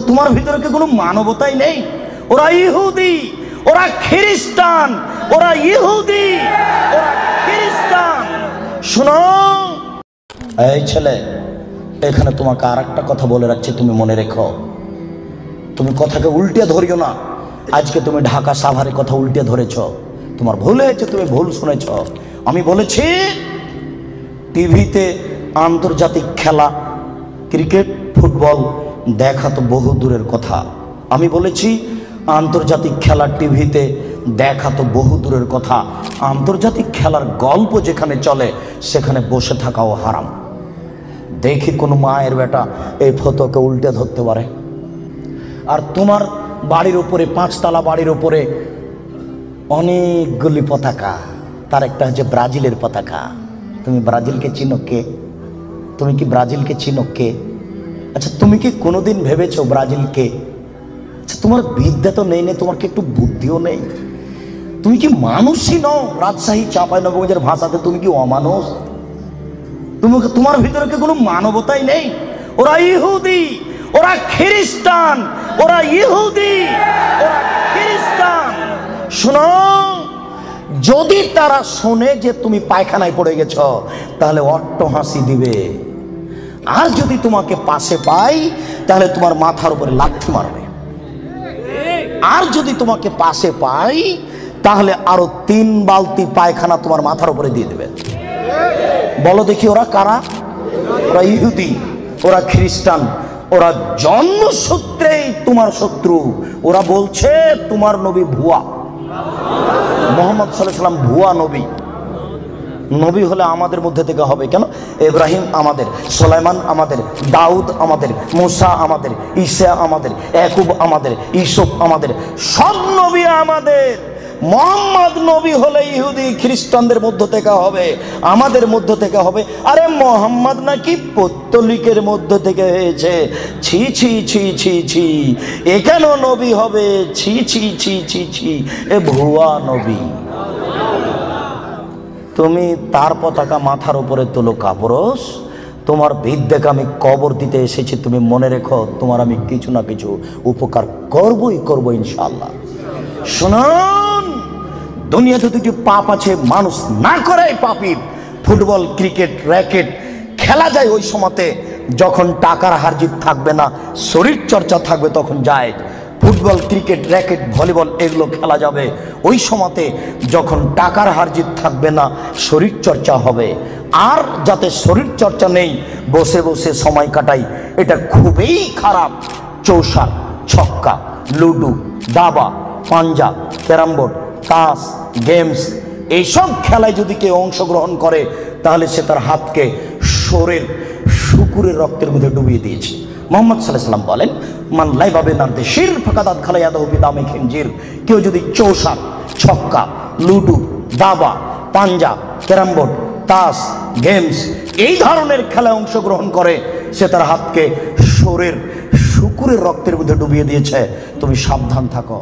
তোমার ভিতরে কি কোনো মানবতাই নেই? ওরা ইহুদি, ওরা খ্রিস্টান, ওরা ইহুদি, ওরা খ্রিস্টান। শোনো এই ছেলে, এখানে তোমাকে আর একটা কথা বলে রাখছি, তুমি মনে রেখো। তুমি কথাকে উল্টে ধরিও না। আজকে তুমি ঢাকা সাভারে কথা উল্টে ধরেছ, তোমার ভুল হয়েছে, তুমি ভুল শুনেছ। আমি বলেছি টিভিতে আন্তর্জাতিক খেলা ক্রিকেট ফুটবল দেখা তো বহু দূরের কথা। আমি বলেছি আন্তর্জাতিক খেলা টিভিতে দেখা তো বহু দূরের কথা, আন্তর্জাতিক খেলার গল্প যেখানে চলে সেখানে বসে থাকাও হারাম। দেখি কোনো মায়ের বেটা এই ফটোকে উল্টে ধরতে পারে। আর তোমার বাড়ির উপরে, 5 তলা বাড়ির উপরে অনেকগুলি পতাকা, তার একটা হচ্ছে ব্রাজিলের পতাকা। তুমি ব্রাজিলকে চিনো কে? তুমি কি ব্রাজিলকে চিনো কে? আচ্ছা, তুমি কি কোনোদিন ভেবেছো ব্রাজিলকে? আচ্ছা, তোমার বিদ্যা তো নেই, তোমার কি একটু বুদ্ধিও নেই? তুমি কি মানুষই নও? রাজশাহী চাঁপাইনবাবগঞ্জের ভাষাতে তুমি কি অমানুষ? তোমার ভিতরে কি কোনো মানবতাই নেই? ওরা ইহুদি, ওরা খ্রিস্টান, ওরা ইহুদি, ওরা খ্রিস্টান। শোনো, যদি তারা শোনে যে তুমি পায়খানায় পড়ে গেছ তাহলে অট্ট হাসি দিবে। আর যদি তোমাকে পাশে পাই তাহলে তোমার মাথার উপরে লাথি মারবে। আর যদি তোমাকে পাশে পাই তাহলে আরো 3 বালতি পায়খানা তোমার মাথার উপরে দিয়ে দেবে। বলো দেখি ওরা কারা? ওরা ইহুদি, ওরা খ্রিস্টান, ওরা জন্মসূত্রেই তোমার শত্রু। ওরা বলছে তোমার নবী ভুয়া, মুহাম্মদ সাল্লাল্লাহু আলাইহি ওয়াসাল্লাম ভুয়া নবী। নবী হলে আমাদের মধ্যে থেকে হবে কেন? ইব্রাহিম আমাদের, সুলাইমান আমাদের, দাউদ আমাদের, মুসা আমাদের, ঈসা আমাদের, ইয়াকুব আমাদের, ইউসুফ আমাদের, সব নবী আমাদের। মুহাম্মদ নবী হলে ইহুদি খ্রিস্টানদের মধ্য থেকে হবে, আমাদের মধ্য থেকে হবে। আরে মুহাম্মদ নাকি পৌত্তলিকের মধ্য থেকে হয়েছে। ছি ছি ছি ছি ছি, এ কেন নবী হবে? ছি ছি ছি ছি ছি, এ ভুয়া নবী। তুমি তার পতাকা মাথার উপরে তুলো কাপুরুষ। তোমার বিদ্যাকে আমি কবর দিতে এসেছি, তুমি মনে রেখো তোমার আমি কিছু না কিছু উপকার করবই করব ইনশাআল্লাহ। শুনুন, দুনিয়াতে দুটি পাপ আছে, মানুষ না করে পাপী। ফুটবল ক্রিকেট র্যাকেট খেলা যায় ওই সময়তে যখন টাকার হারজিত থাকবে না, শরীর চর্চা থাকবে, তখন যায়। ফুটবল ক্রিকেট র্যাকেট ভলিবল এগুলো খেলা যাবে ওই সময়তে যখন টাকার হারজিত থাকবে না, শরীর চর্চা হবে। আর যাতে শরীর চর্চা নেই, বসে বসে সময় কাটাই, এটা খুবই খারাপ। চৌসার, ছক্কা, লুডু, দাবা, পাঞ্জা, ক্যারাম বোর্ড, তাস, গেমস, এইসব খেলায় যদি কেউ অংশগ্রহণ করে তাহলে সে তার হাতকে শরীর শুকুরের রক্তের মধ্যে ডুবিয়ে দিয়েছে। মুহাম্মদ সাল্লাল্লাহু আলাইহি ওয়াসাল্লাম বলেন, মান লাইবা বিনারদি শির ফাকাদাত খালায়াদাহু বিদামি খিনজির। কেউ যদি চৌসার, ছক্কা, লুডু, দাবা, পাঞ্জা, ক্যারাম বোর্ড, তাস, গেমস এই ধরনের খেলায় অংশগ্রহণ করে সে তার হাতকে শরীর শুকুরের রক্তের মধ্যে ডুবিয়ে দিয়েছে। তুমি সাবধান থাকো।